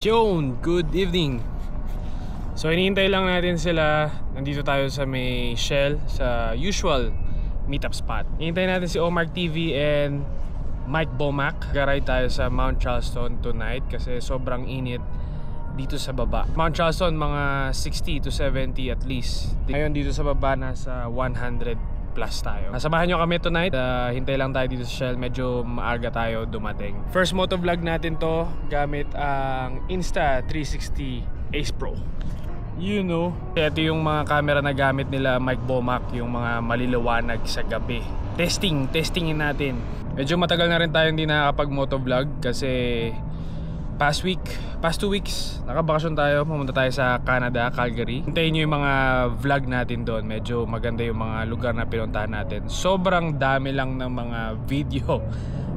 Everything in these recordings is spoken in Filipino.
Yun, good evening. So hinihintay lang natin sila. Nandito tayo sa may Shell, sa usual meetup spot. Hinihintay natin si Omar TV and Mike Bomac. Garay tayo sa Mount Charleston tonight kasi sobrang init dito sa baba. Mount Charleston mga 60 to 70 at least. Ngayon dito sa baba nasa 100 plus tayo. Samahan nyo kami tonight. Hintay lang tayo dito sa Shell. Medyo maaga tayo dumating. First motovlog natin to gamit ang Insta360 Ace Pro. You know, ito yung mga camera na gamit nila Mike Bomac, yung mga maliliwanag sa gabi. Testingin natin. Medyo matagal na rin tayo hindi nakakapag motovlog kasi past 2 weeks nakabakasyon tayo, pumunta tayo sa Canada, Calgary. Hintayin nyo yung mga vlog natin doon. Medyo maganda yung mga lugar na pinuntahan natin. Sobrang dami lang ng mga video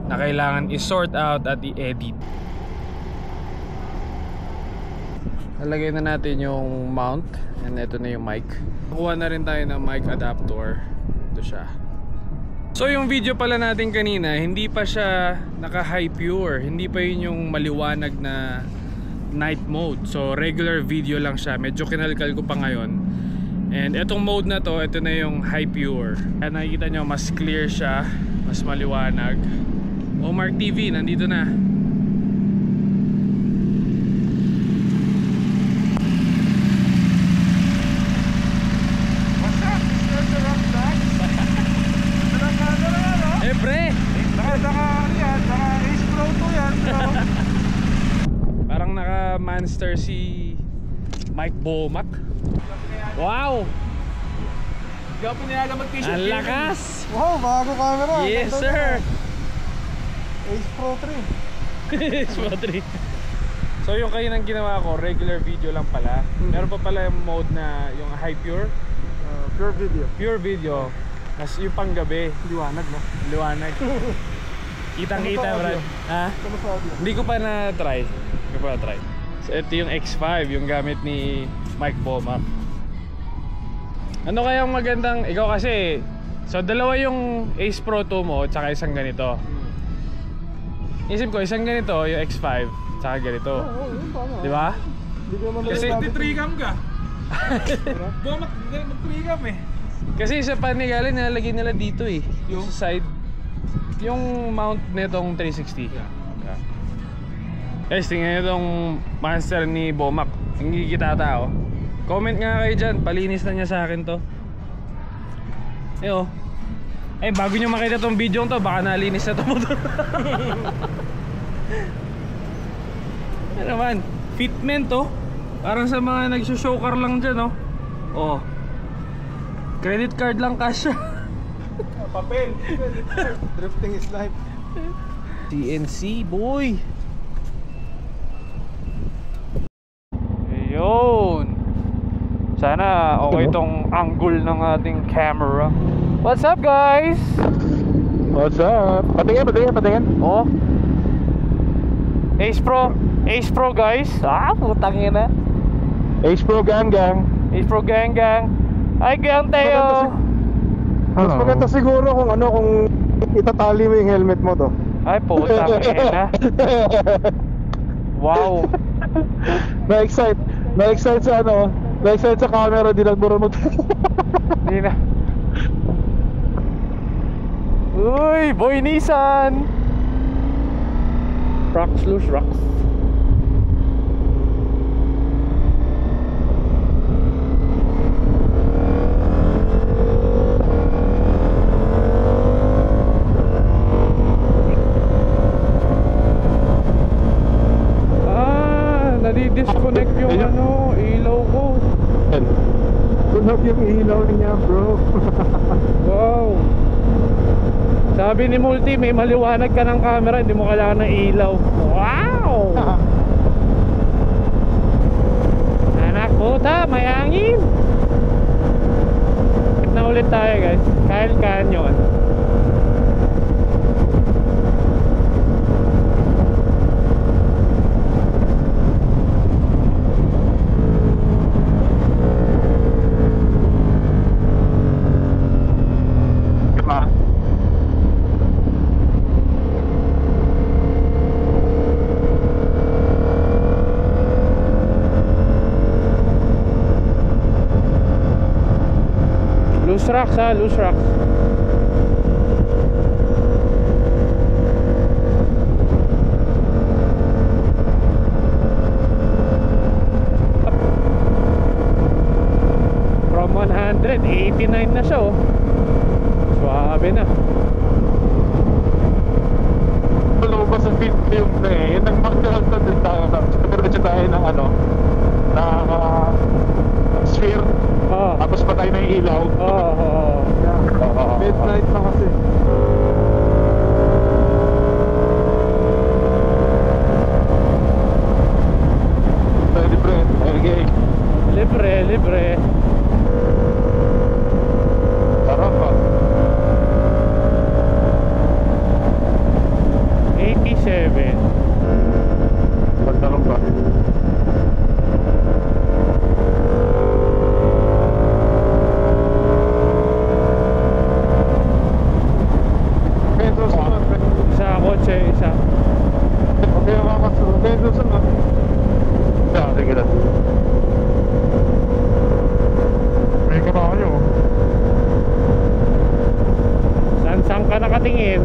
na kailangan i-sort out at i-edit. Nalagay na natin yung mount and ito na yung mic. Nakuha na rin tayo ng mic adapter. Ito siya. So yung video pala natin kanina, hindi pa siya naka-high pure. Hindi pa yun yung maliwanag na night mode. So regular video lang siya. Medyo kinalkal ko pa ngayon. And etong mode na to, ito na yung high pure. At nakikita nyo, mas clear siya, mas maliwanag. Omar TV, nandito na. Parang naka-monster si Mike Bomac. Wow! Hindi ako pinayagan mag-t-shirt. Ang lakas! Wow, bago camera. Yes sir! Ace Pro 3. Ace Pro 3. So yung kayo nang ginawa ko, regular video lang pala. Meron pa pala yung mode na yung high pure. Pure video. Pure video. Mas yung panggabi. Liwanag, no? Liwanag. Kitang-kita, Brad. Ha? Kamusta audio? Hindi ko pa na-try. So ito yung X5, yung gamit ni Mike Bomac. Ano kayang magandang, ikaw kasi, so dalawa yung Ace Pro 2 mo, tsaka isang ganito. Isip ko, isang ganito, yung X5, tsaka ganito. Tama. Di ba? Hindi ko naman Kasi Mag-3cam ka. Mag-3cam eh. Kasi sa panigalan nilalagay nila dito eh. Yung sa side. Yung mount nitong 360. Yeah. Guys, tingnan nyo itong monster ni Bomac. Hindi kita tao. Comment nga kayo dyan. Palinis na niya sa akin to. Bago nyo makita tong video to, baka nalinis na to motor. Ano naman, fitment to. Parang sa mga nagsushow car lang dyan, oh. Credit card lang cash. Papel. Drifting is life. CNC boy. Ayun. Sana okay tong angle ng ating camera. What's up guys? What's up? Patingin. Oh. Ace Pro guys. Putang ina. Ace Pro gang. Ace Pro gang. Ay gang tayo. Mas maganda siguro kung itatali mo yung helmet mo to. Ay putang ina. Wow. Na-excite sa na-excite sa camera, di nagburo mo. Hindi na. Uy, boy Nissan. Rocks. Nadi-disconnect yung ilaw ko. Tunog yung ilaw niya, bro. Wow. Sabi ni Multi, may maliwanag ka ng camera, hindi mo kailangan ng ilaw. Wow. Anak puta, may hangin. Na ulit tayo guys. Kyle Canyon. rocks ha, loose rocks. From 100, 89 na siya oh. Swabe na. Wala ba sa film yung na eh. Yun ang magdahal na din tayo. Diretso tayo ng ano, na sphere. Oh. Tapos patay na yung ilaw. Midnight na kasi. Libre, okay. Libre. Sarap pa. 87. Pagtarong ba? Pesos na. Isa kotse, isa. Okay, makakasunod. Pesos na. Sige lang. May kabayo. Saan ka nakatingin?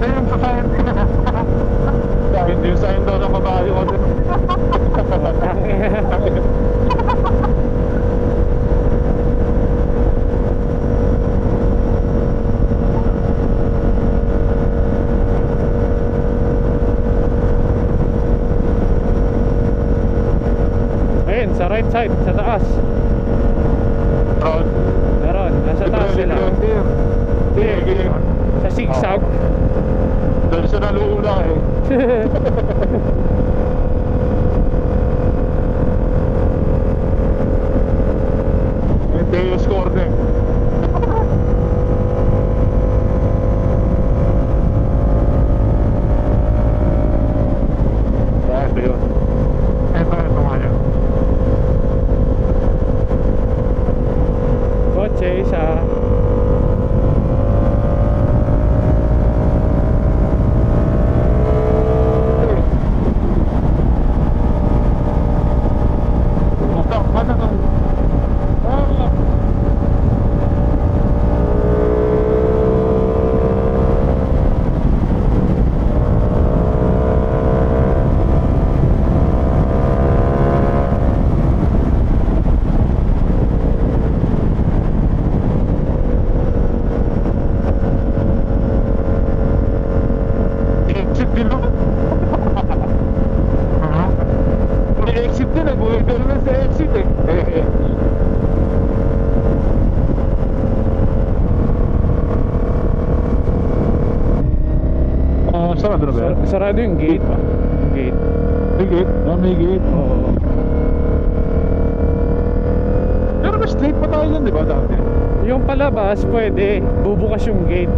Yung sa sign. Yung sign daw ng kabayo ko din. Ayun, sa right side, sa taas. Road. Meron, nasa taas sila. Sa zigzag. Doon siya naluula eh. Hindi yung score na eh. Ito yun. Ito nga yun. Kotse, isa. Exit din eh, buhay ka naman sa exit eh. Sarado na ba yan? Sarado yung gate pa. Yung gate. May gate? May gate. Oo. Pero may straight pa tayo yan, di ba dati? Yung palabas, pwede. Bubukas yung gate.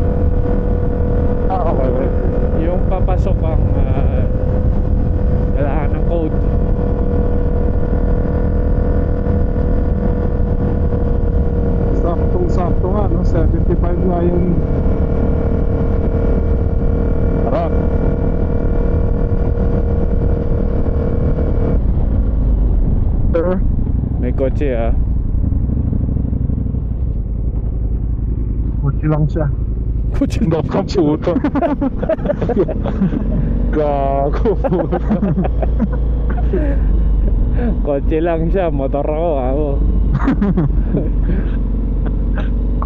Okay. Yung papasok ang kailangan ng code. Saktong-sakto nga, no? 75 nga yung... Harap. Sir? May kotse ah. Kutsi lang siya. Kotse Hindi ka puto. Gago puto. Kotse lang siya, motor ako.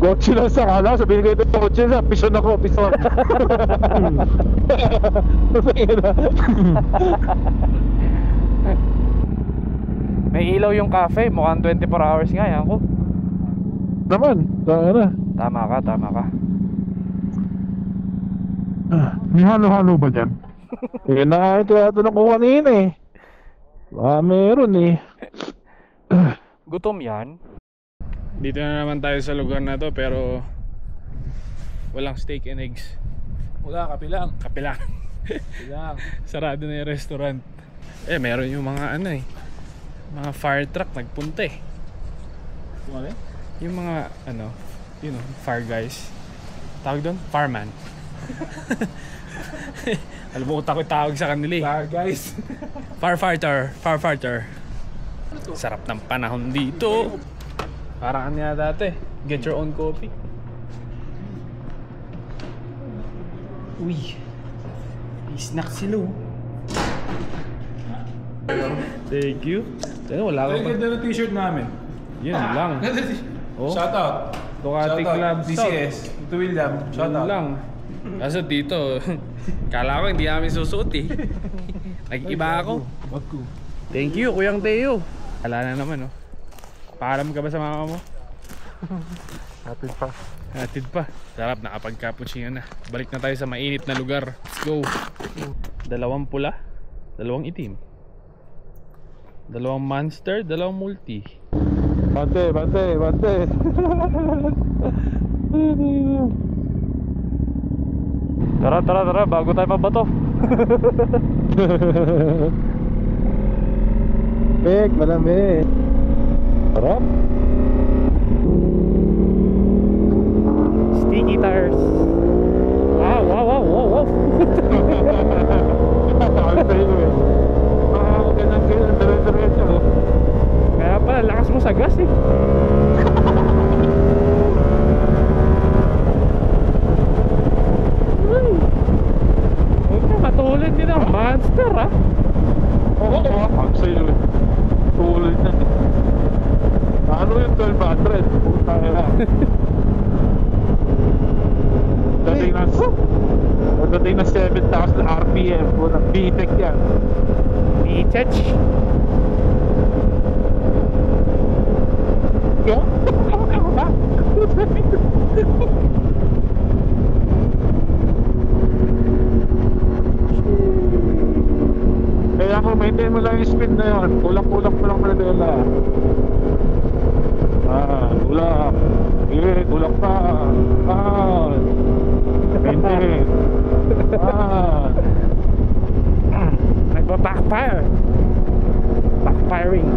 Kotse lang sa kala, sabihin ko ito kotse sa pison ako, pison. May ilaw yung cafe, mukhang 24 hours nga yan ko. Naman, saan na? Tama ka. May halo-halo ba dyan? Yun na ito na ko kanina eh. Meron eh. Gutom yan. Dito na naman tayo sa lugar na to, pero walang steak and eggs. Wala, kapilang. Kapilang. Sarado na yung restaurant. Meron yung mga mga fire truck nagpunta eh. Yung mga fire guys. Tawag doon? Fireman. Alam mo kung takot tawag sa kanila eh. Fire guys. Firefighter. Sarap ng panahon dito. Parang ano dati. Get your own coffee. Uy. May snack sila. Thank you. Wala ka Ay, pa. ganda ng t-shirt namin. Yun lang. Oh. Shout out. Ducati Club DCS. Ito William. Shout Yun out. lang. Kaso dito, kala ko hindi namin susuot eh. Nag-iba ako. Thank you, Kuyang Teo. Wala na naman oh. Paalam ka ba sa mama mo? Hatid pa. Hatid pa. Sarap, nakapag-cappuccino na. Balik na tayo sa mainit na lugar. Let's go. Dalawang pula, dalawang itim. Dalawang monster, dalawang multi. Bante. Tara, bago tayo mabato. Bek, malamig. Tara. Sticky tires. Wow. Sabi sa'yo eh. Ganyan, dire-diretso. Kaya pala, lakas mo sa gas eh. Huwag ka matulad din ang monster ah. Oo, sabi sa'yo eh. Tulad na. Ano yung 1200? Puta na. Dating na 7,000 RPM. Punang BTEC yan. B-Tech. Kaya kung maintain mo lang yung speed na yun, kulang-kulang mo lang Manila. Kulang. Sige, kulang pa. Maintain. Nagpa-backfire. Backfiring.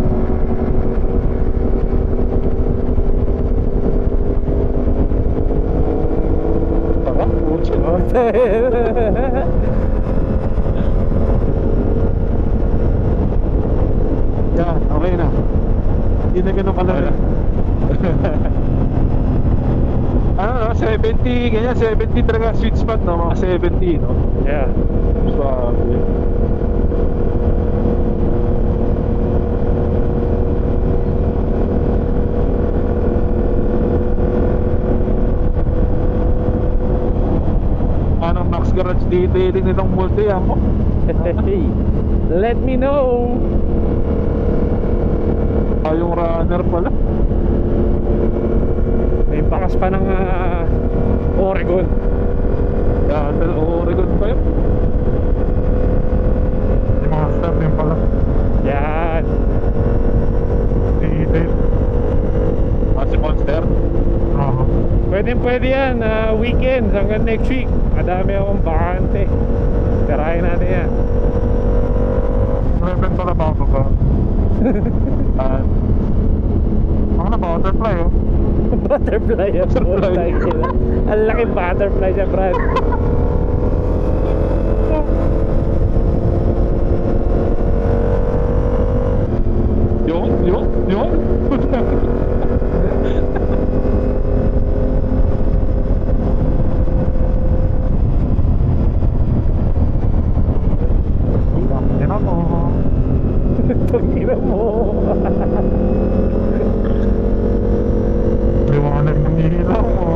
Tara, putin. Yan, okay na. Hindi na ganun kalala. Ano, 70, ganyan, 70 talaga sweet spot, no? Mga 70, no? Yeah. Sabi. Anong Max Garage detailing nitong multi, ako? Hey, let me know. Yung runner pala. May bakas pa ng Oregon. Yan, Oregon pa yun. Yung mga step yun pala. Yan. Detail. Si Monster. Pwede yan, weekend hanggang next week. Madami akong bakante. Tirahin natin yan. Rebel pala ba ako ba? Ako na butterfly oh. Butterfly yan. Butterfly. Ang laki butterfly niya, Brad. Yun. Tangina mo. Liwanag ng ilaw mo.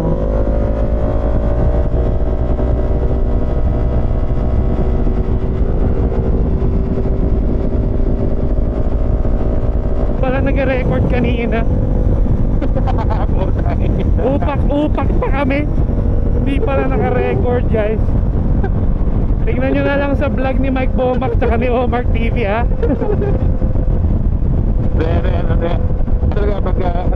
Pala nag-record kanina. Upak pa kami. Hindi pala naka-record, guys. Tingnan nyo na lang sa vlog ni Mike Bomac tsaka ni Omar TV, ha. Hindi. Talaga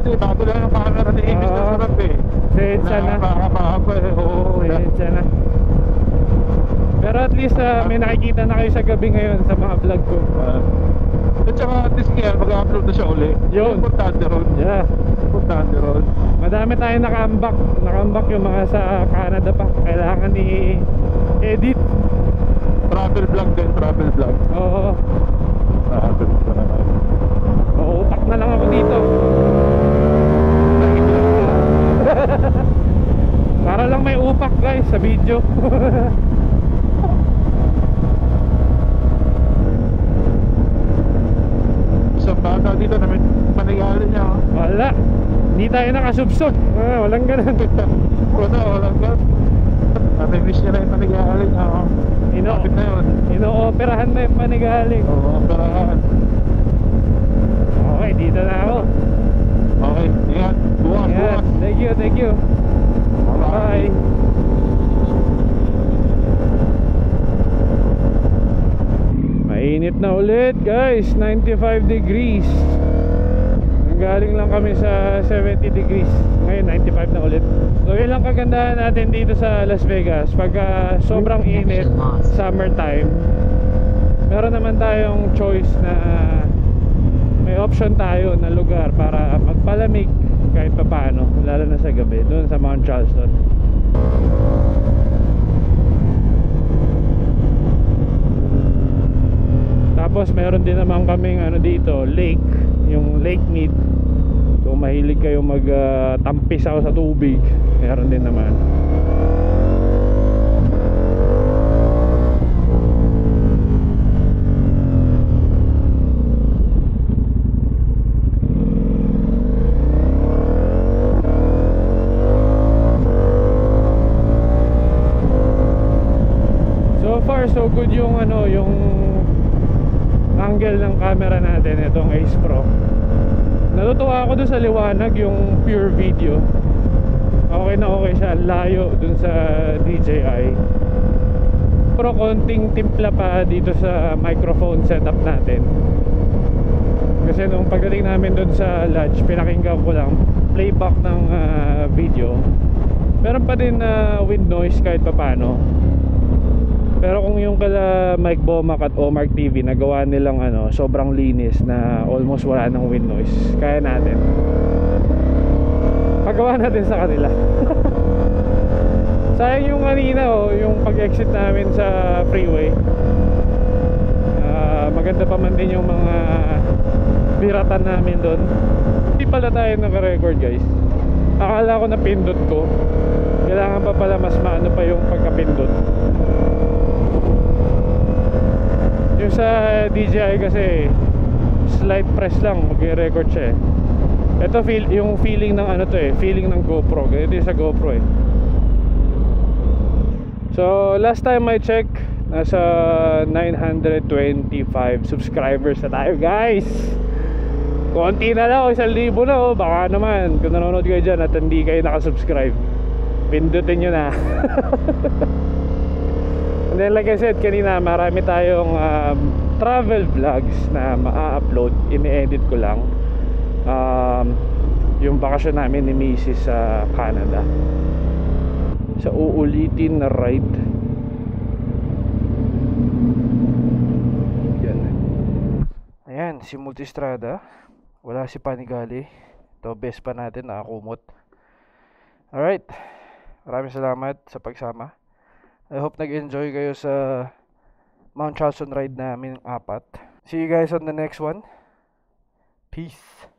kasi bago lang ang camera ni English na sarap eh. Sensya na. Nakakapahaba eh. Oo. Sensya na. Pero at least may nakikita na kayo sa gabi ngayon sa mga vlog ko. At saka at least kaya mag-upload na siya uli. Yun. Importante ron. Yeah. Importante ron. Madami tayo naka-ambak. Naka-ambak yung mga sa Canada pa. Kailangan i-edit. Travel vlog din, travel vlog. Oo. Travel vlog. Uupak na lang ako dito. dito na may panigali niya. Wala. Hindi tayo nakasubsog. Walang ganun. Walang gan. Nami-miss niya na yung panigali niya. Kapit na yun. Ino-operahan na yung panigaling. Oo, operahan. Okay, dito na ako. Okay, ingat. Bukas, Ayan. bukas. Thank you. Bye. Mainit na ulit guys, 95 degrees. Galing lang kami sa 70 degrees. Ngayon 95 na ulit. So yun lang kagandahan natin dito sa Las Vegas. Pagka sobrang init, summertime, meron naman tayong choice na may option tayo na lugar para magpalamig kahit pa paano, lalo na sa gabi, doon sa Mount Charleston. Tapos meron din naman kaming dito, lake, yung Lake Mead. Kung mahilig kayo magtampisaw sa tubig, meron din naman. So far so good yung yung angle ng camera natin, itong Ace Pro. Natutuwa ako dun sa liwanag, yung pure video. Okay na okay siya, layo dun sa DJI. Pero konting timpla pa dito sa microphone setup natin. Kasi nung pagdating namin dun sa lodge, pinakinggan ko lang playback ng video. Meron pa din wind noise kahit pa paano. Pero kung yung kala Mike Bomac at Omark TV nagawa nilang sobrang linis na almost wala ng wind noise, kaya natin. Pagawa natin sa kanila. Sayang yung kanina yung pag-exit namin sa freeway. Maganda pa man din yung mga biratan namin doon. Hindi pala tayo naka-record guys. Akala ko napindot ko. Kailangan pa pala mas maano pa yung pagkapindot. Yung sa DJI kasi slight press lang mag-record siya eh. Ito yung feeling ng feeling ng GoPro. Ito yung sa GoPro eh. So last time I check, nasa 925 subscribers na tayo guys. Konti na lang, 1,000 na baka naman kung nanonood kayo dyan at hindi kayo nakasubscribe, pindutin nyo na. And then like I said kanina, marami tayong travel vlogs na ma-upload. Ini-edit ko lang yung bakasyon namin ni Mrs. sa Canada, sa uulitin na ride. Ayan, si Multistrada. Wala si Panigali. Ito, best pa natin, nakakumot. Alright, maraming salamat sa pagsama. I hope nag-enjoy kayo sa Mount Charleston ride namin 4. See you guys on the next one. Peace.